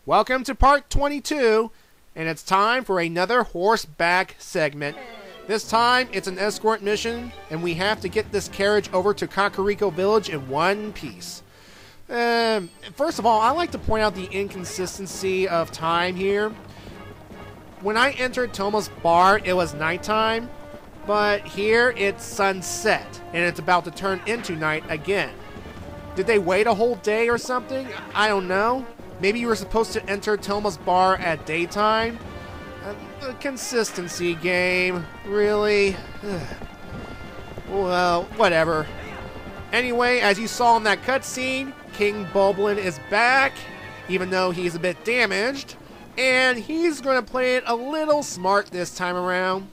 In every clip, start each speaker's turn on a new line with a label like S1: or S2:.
S1: Welcome to part 22, and it's time for another horseback segment. This time, it's an escort mission, and we have to get this carriage over to Kakariko Village in one piece. First of all, I like to point out the inconsistency of time here. When I entered Toma's bar, it was nighttime, but here it's sunset, and it's about to turn into night again. Did they wait a whole day or something? I don't know. Maybe you were supposed to enter Toma's bar at daytime? A consistency game, really? Well, whatever. Anyway, as you saw in that cutscene, King Bulblin is back, even though he's a bit damaged, and he's going to play it a little smart this time around.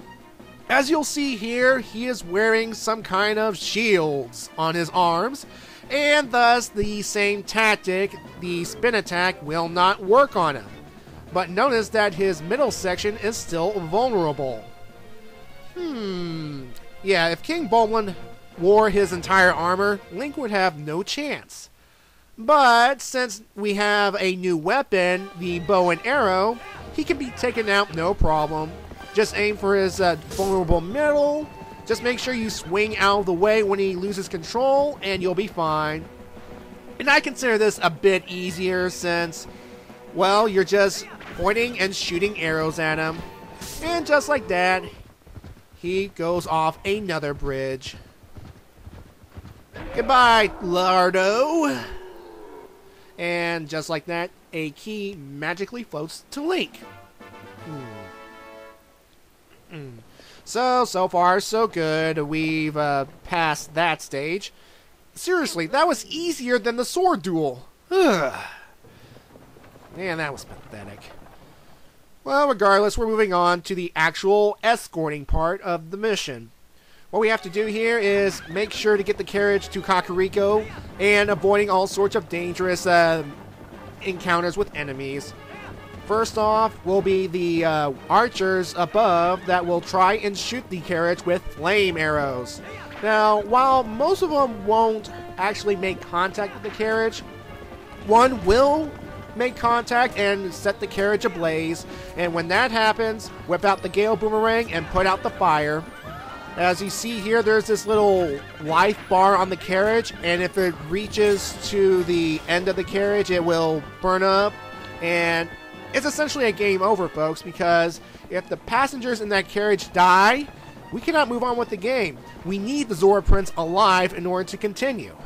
S1: As you'll see here, he is wearing some kind of shields on his arms, and thus the same tactic, the spin attack, will not work on him. But notice that his middle section is still vulnerable. Yeah, if King Bulblin wore his entire armor, Link would have no chance. But since we have a new weapon, the bow and arrow, he can be taken out no problem. Just aim for his vulnerable middle. Just make sure you swing out of the way when he loses control, and you'll be fine. And I consider this a bit easier since, well, you're just pointing and shooting arrows at him. And just like that, he goes off another bridge. Goodbye, Lardo. And just like that, a key magically floats to Link. So far, so good. We've passed that stage. Seriously, that was easier than the sword duel. Man, that was pathetic. Well, regardless, we're moving on to the actual escorting part of the mission. What we have to do here is make sure to get the carriage to Kakariko and avoiding all sorts of dangerous encounters with enemies. First off will be the archers above that will try and shoot the carriage with flame arrows. Now, while most of them won't actually make contact with the carriage, one will make contact and set the carriage ablaze. And when that happens, whip out the Gale Boomerang and put out the fire. As you see here, there's this little life bar on the carriage, and if it reaches to the end of the carriage, it will burn up, and it's essentially a game over, folks, because if the passengers in that carriage die, we cannot move on with the game. We need the Zora Prince alive in order to continue.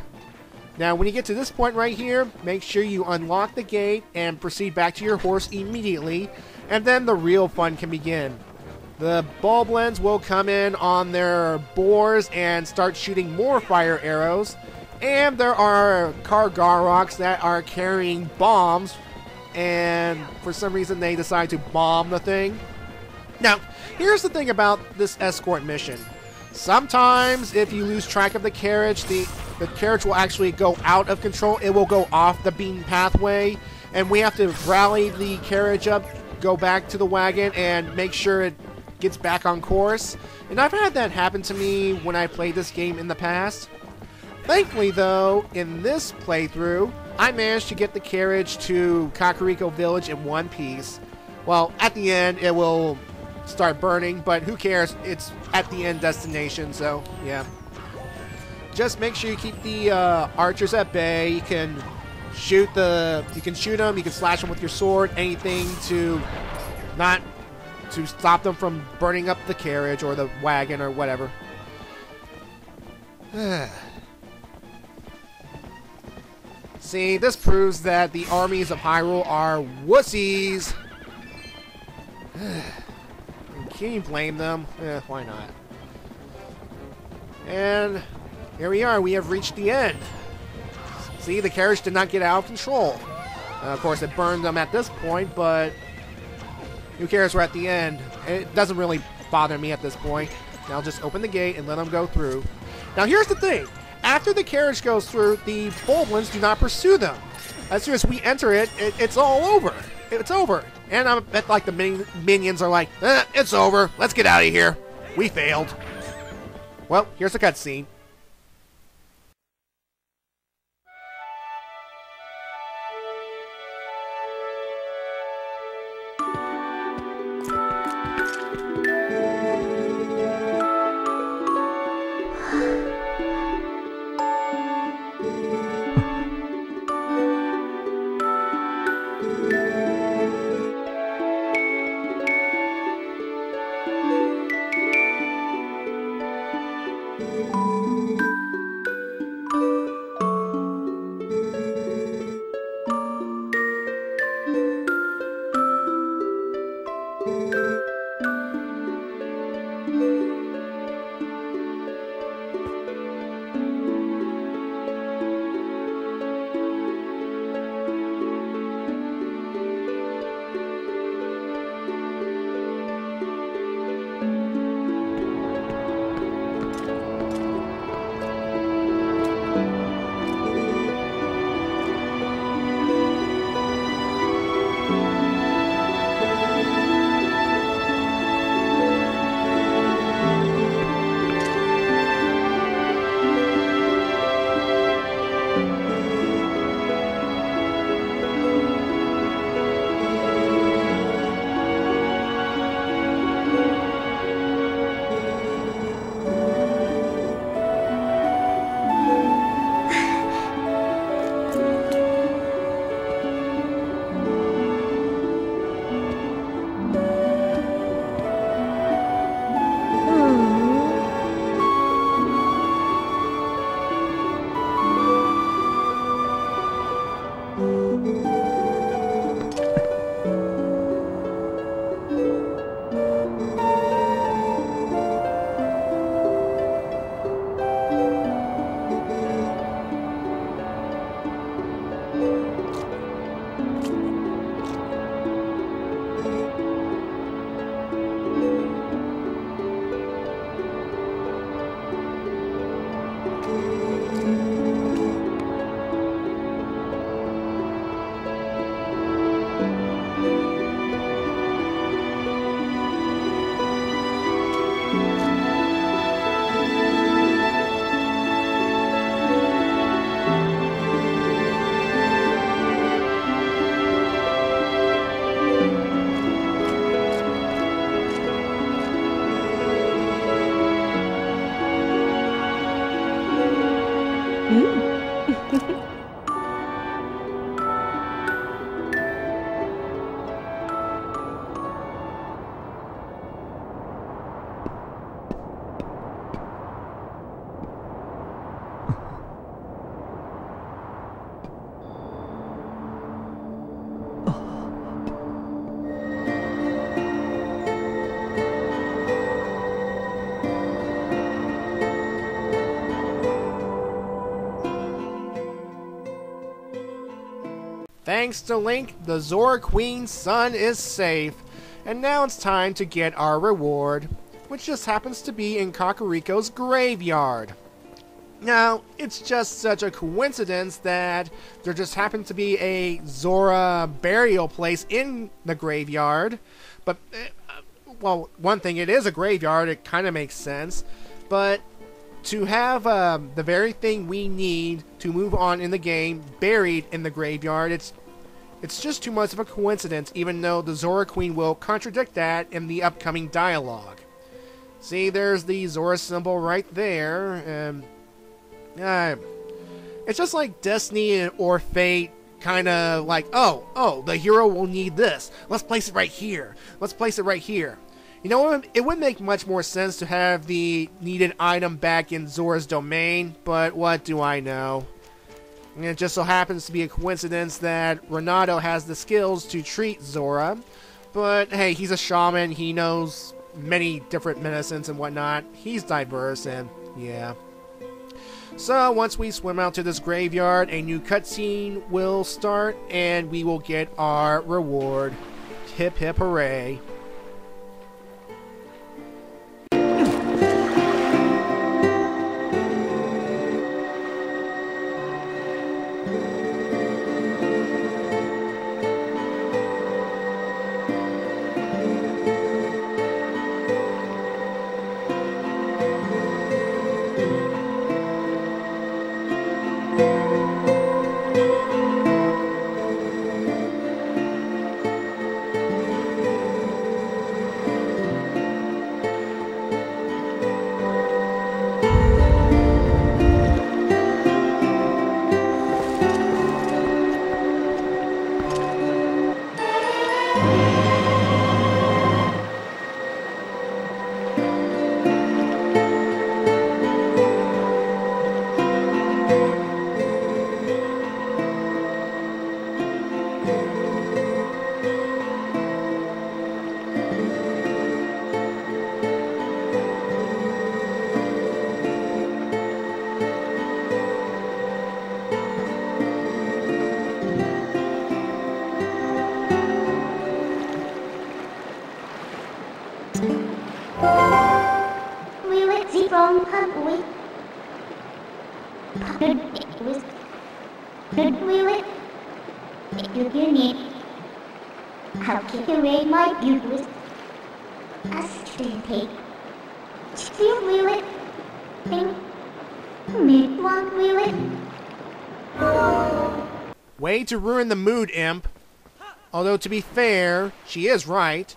S1: Now, when you get to this point right here, make sure you unlock the gate and proceed back to your horse immediately, and then the real fun can begin. The Bulblins will come in on their boars and start shooting more fire arrows, and there are Kargaroks that are carrying bombs, and for some reason they decide to bomb the thing. Now, here's the thing about this escort mission. Sometimes if you lose track of the carriage, the carriage will actually go out of control. It will go off the beaten pathway, and we have to rally the carriage up, go back to the wagon, and make sure it gets back on course. And I've had that happen to me when I played this game in the past. Thankfully, though, in this playthrough, I managed to get the carriage to Kakariko Village in one piece. Well, at the end, it will start burning, but who cares? It's at the end destination, so yeah. Just make sure you keep the archers at bay. You can shoot them, you can slash them with your sword, anything to stop them from burning up the carriage or the wagon or whatever. See, this proves that the armies of Hyrule are wussies. Can you blame them? Why not? And here we are. We have reached the end. See, the carriage did not get out of control. Of course, it burned them at this point, but who cares? We're at the end. It doesn't really bother me at this point. Now I'll just open the gate and let them go through. Now here's the thing. After the carriage goes through, the Bulblins do not pursue them. As soon as we enter it, it's all over. It's over. And I bet like the minions are like, it's over. Let's get out of here. We failed. Well, here's the cutscene. Thanks to Link, the Zora Queen's son is safe. And now it's time to get our reward, which just happens to be in Kakariko's graveyard. Now, it's just such a coincidence that there just happened to be a Zora burial place in the graveyard. But, well, one thing, it is a graveyard, it kind of makes sense. But to have the very thing we need to move on in the game buried in the graveyard, it's just too much of a coincidence, even though the Zora Queen will contradict that in the upcoming dialogue. See, there's the Zora symbol right there. It's just like Destiny or Fate, kind of like, oh, the hero will need this. Let's place it right here. Let's place it right here. You know, it would make much more sense to have the needed item back in Zora's domain, but what do I know? And it just so happens to be a coincidence that Renato has the skills to treat Zora, but hey, he's a shaman, he knows many different medicines and whatnot, he's diverse, and yeah. So once we swim out to this graveyard, a new cutscene will start, and we will get our reward. Hip hip hooray.
S2: I'll kick away my bugles. Aesthetic. Still will it. Mid one will it.
S1: Way to ruin the mood, imp. Although, to be fair, she is right.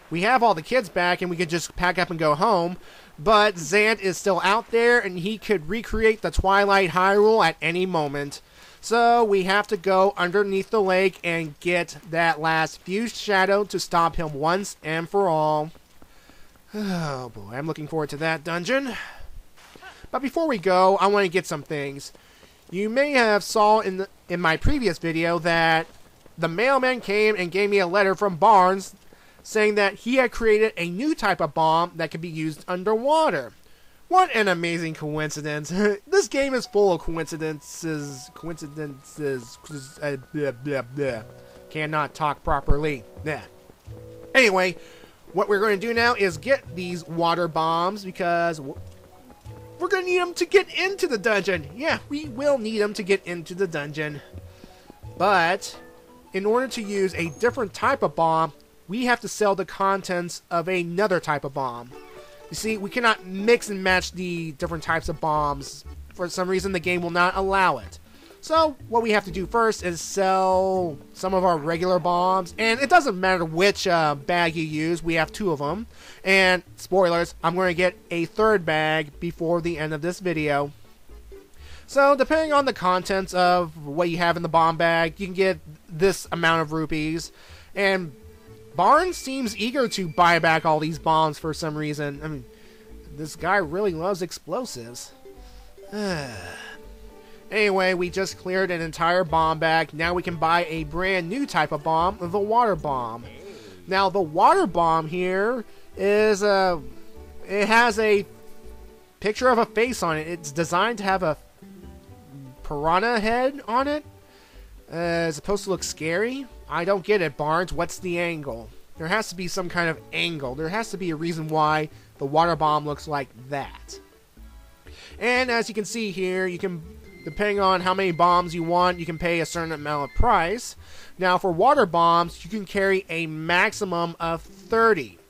S1: We have all the kids back and we could just pack up and go home, but Zant is still out there and he could recreate the Twilight Hyrule at any moment. So we have to go underneath the lake and get that last fused shadow to stop him once and for all. Oh boy, I'm looking forward to that dungeon. But before we go, I want to get some things. You may have saw in my previous video that the mailman came and gave me a letter from Barnes saying that he had created a new type of bomb that could be used underwater. What an amazing coincidence. This game is full of coincidences. Blah, blah, blah. Cannot talk properly. Yeah. Anyway, what we're going to do now is get these water bombs because we're going to need them to get into the dungeon. Yeah, we will need them to get into the dungeon. But in order to use a different type of bomb, we have to sell the contents of another type of bomb. You see, we cannot mix and match the different types of bombs. For some reason, the game will not allow it. So, what we have to do first is sell some of our regular bombs. And it doesn't matter which bag you use. We have 2 of them. And, spoilers, I'm going to get a 3rd bag before the end of this video. So, depending on the contents of what you have in the bomb bag, you can get this amount of rupees. And Barnes seems eager to buy back all these bombs for some reason. I mean, this guy really loves explosives. Anyway, we just cleared an entire bomb bag. Now we can buy a brand new type of bomb, the water bomb. Now, the water bomb here is it has a picture of a face on it. It's designed to have a piranha head on it. It's supposed to look scary. I don't get it, Barnes. What's the angle? There has to be some kind of angle. There has to be a reason why the water bomb looks like that. And as you can see here, you can, depending on how many bombs you want, you can pay a certain amount of price. Now, for water bombs, you can carry a maximum of 30.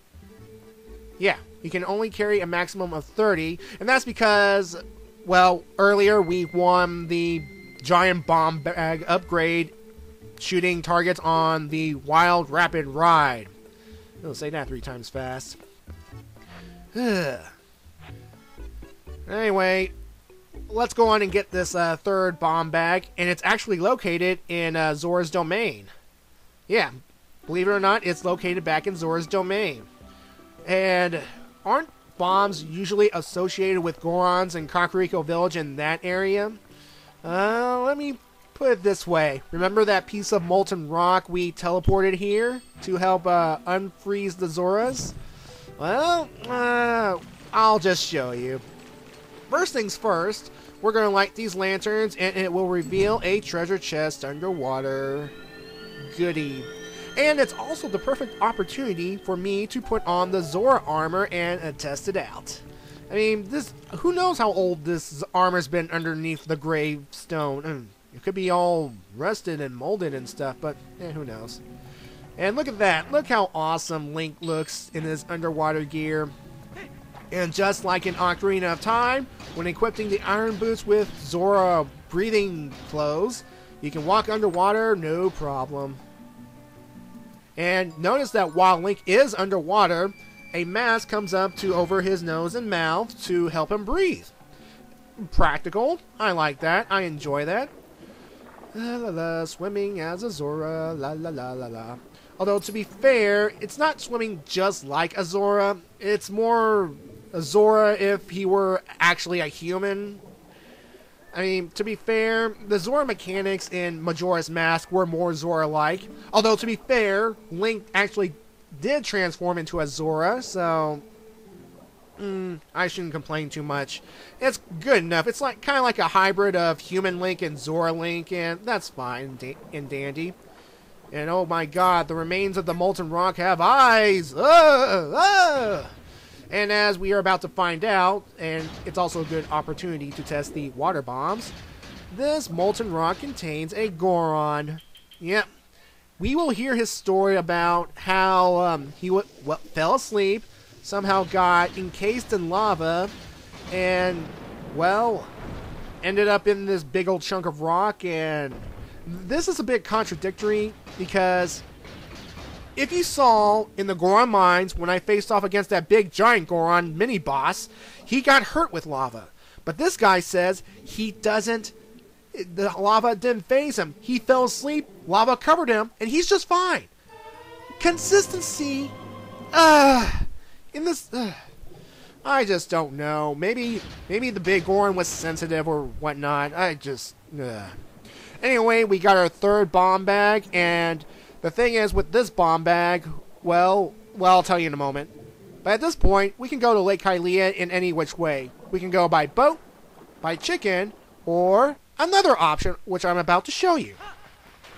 S1: Yeah, you can only carry a maximum of 30. And that's because, well, earlier we won the giant bomb bag upgrade shooting targets on the Wild Rapid Ride. I'll say that 3 times fast. Anyway, let's go on and get this 3rd bomb bag, and it's actually located in Zora's domain. Yeah, believe it or not, it's located back in Zora's domain. And aren't bombs usually associated with Gorons and Kakariko Village in that area? Let me put it this way. Remember that piece of molten rock we teleported here to help unfreeze the Zoras? Well, I'll just show you. First things first, we're going to light these lanterns and it will reveal a treasure chest underwater. Goody. And it's also the perfect opportunity for me to put on the Zora armor and test it out. I mean, who knows how old this armor's been underneath the gravestone. It could be all rusted and molded and stuff, but who knows. And look at that. Look how awesome Link looks in his underwater gear. And just like in Ocarina of Time, when equipping the iron boots with Zora breathing clothes, you can walk underwater no problem. And notice that while Link is underwater, a mask comes up to over his nose and mouth to help him breathe. Practical. I like that. I enjoy that. La la la, swimming as a Zora, la la la la la. Although, to be fair, it's not swimming just like a Zora. It's more a Zora if he were actually a human. I mean, to be fair, the Zora mechanics in Majora's Mask were more Zora-like. Although, to be fair, Link actually did transform into a Zora, so I shouldn't complain too much. It's good enough. It's like kind of like a hybrid of human Link and Zora Link, and that's fine and dandy. And oh my god, the remains of the molten rock have eyes! And as we are about to find out, and it's also a good opportunity to test the water bombs, this molten rock contains a Goron. Yep. We will hear his story about how he fell asleep, somehow got encased in lava, and, well, ended up in this big old chunk of rock. And this is a bit contradictory because if you saw in the Goron mines when I faced off against that big giant Goron mini boss, he got hurt with lava. But this guy says he doesn't. The lava didn't faze him. He fell asleep, lava covered him, and he's just fine. Consistency. In this. I just don't know. Maybe the big Goron was sensitive or whatnot. Anyway, we got our third bomb bag, and the thing is with this bomb bag, well, I'll tell you in a moment. But at this point, we can go to Lake Hylia in any which way. We can go by boat, by chicken, or another option, which I'm about to show you.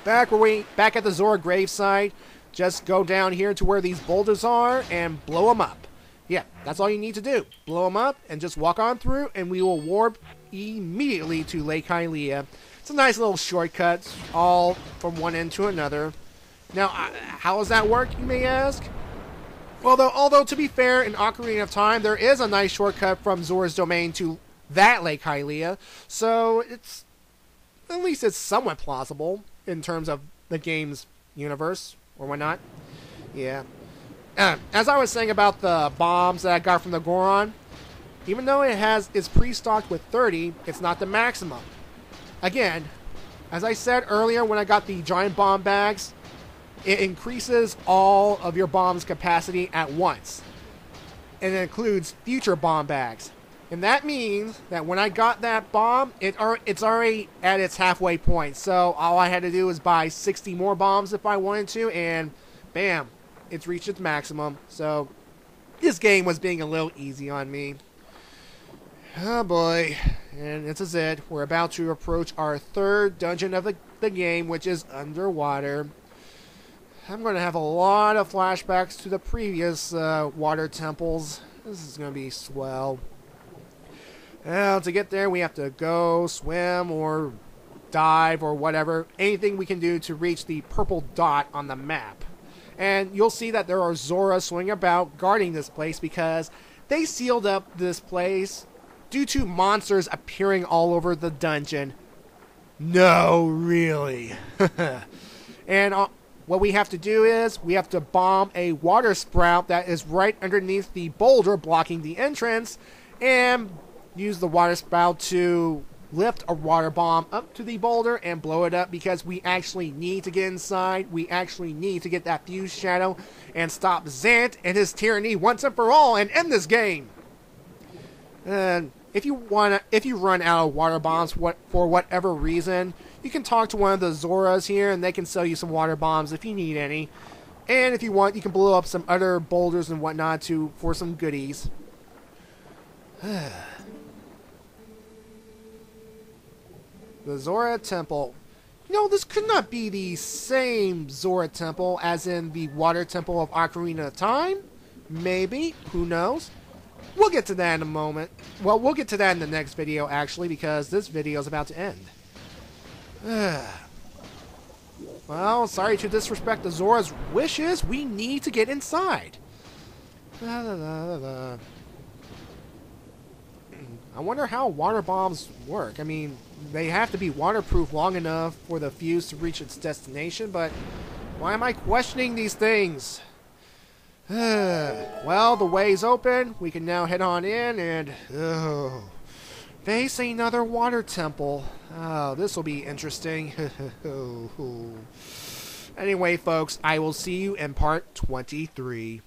S1: Back at the Zora gravesite, just go down here to where these boulders are and blow them up. Yeah, that's all you need to do. Blow them up and just walk on through, and we will warp immediately to Lake Hylia. It's a nice little shortcut, all from one end to another. Now, how does that work, you may ask? Well, although to be fair, in Ocarina of Time, there is a nice shortcut from Zora's Domain to that Lake Hylia, so at least it's somewhat plausible in terms of the game's universe or whatnot. Yeah. As I was saying about the bombs that I got from the Goron, even though it's pre-stocked with 30, it's not the maximum. Again, as I said earlier when I got the giant bomb bags, it increases all of your bomb's capacity at once. And it includes future bomb bags. And that means that when I got that bomb, it's already at its halfway point. So all I had to do was buy 60 more bombs if I wanted to, and bam, it's reached its maximum. So this game was being a little easy on me. Oh boy. And this is it. We're about to approach our third dungeon of the game, which is underwater. I'm going to have a lot of flashbacks to the previous water temples. This is going to be swell. Well, to get there, we have to go, swim, or dive, or whatever. Anything we can do to reach the purple dot on the map. And you'll see that there are Zora swimming about guarding this place because they sealed up this place due to monsters appearing all over the dungeon. No, really. And what we have to do is we have to bomb a water sprout that is right underneath the boulder blocking the entrance, and use the water spout to lift a water bomb up to the boulder and blow it up, because we actually need to get inside. We actually need to get that fuse shadow and stop Zant and his tyranny once and for all and end this game. And if you run out of water bombs for whatever reason, you can talk to one of the Zoras here and they can sell you some water bombs if you need any. And if you want, you can blow up some other boulders and whatnot for some goodies. The Zora Temple. You know, this could not be the same Zora Temple as in the Water Temple of Ocarina of Time. Maybe. Who knows? We'll get to that in a moment. Well, we'll get to that in the next video, actually, because this video is about to end. Well, sorry to disrespect the Zora's wishes. We need to get inside. I wonder how water bombs work. I mean, they have to be waterproof long enough for the fuse to reach its destination, but why am I questioning these things? Well, the way's open. We can now head on in and face another water temple. Oh, this will be interesting. Anyway, folks, I will see you in part 23.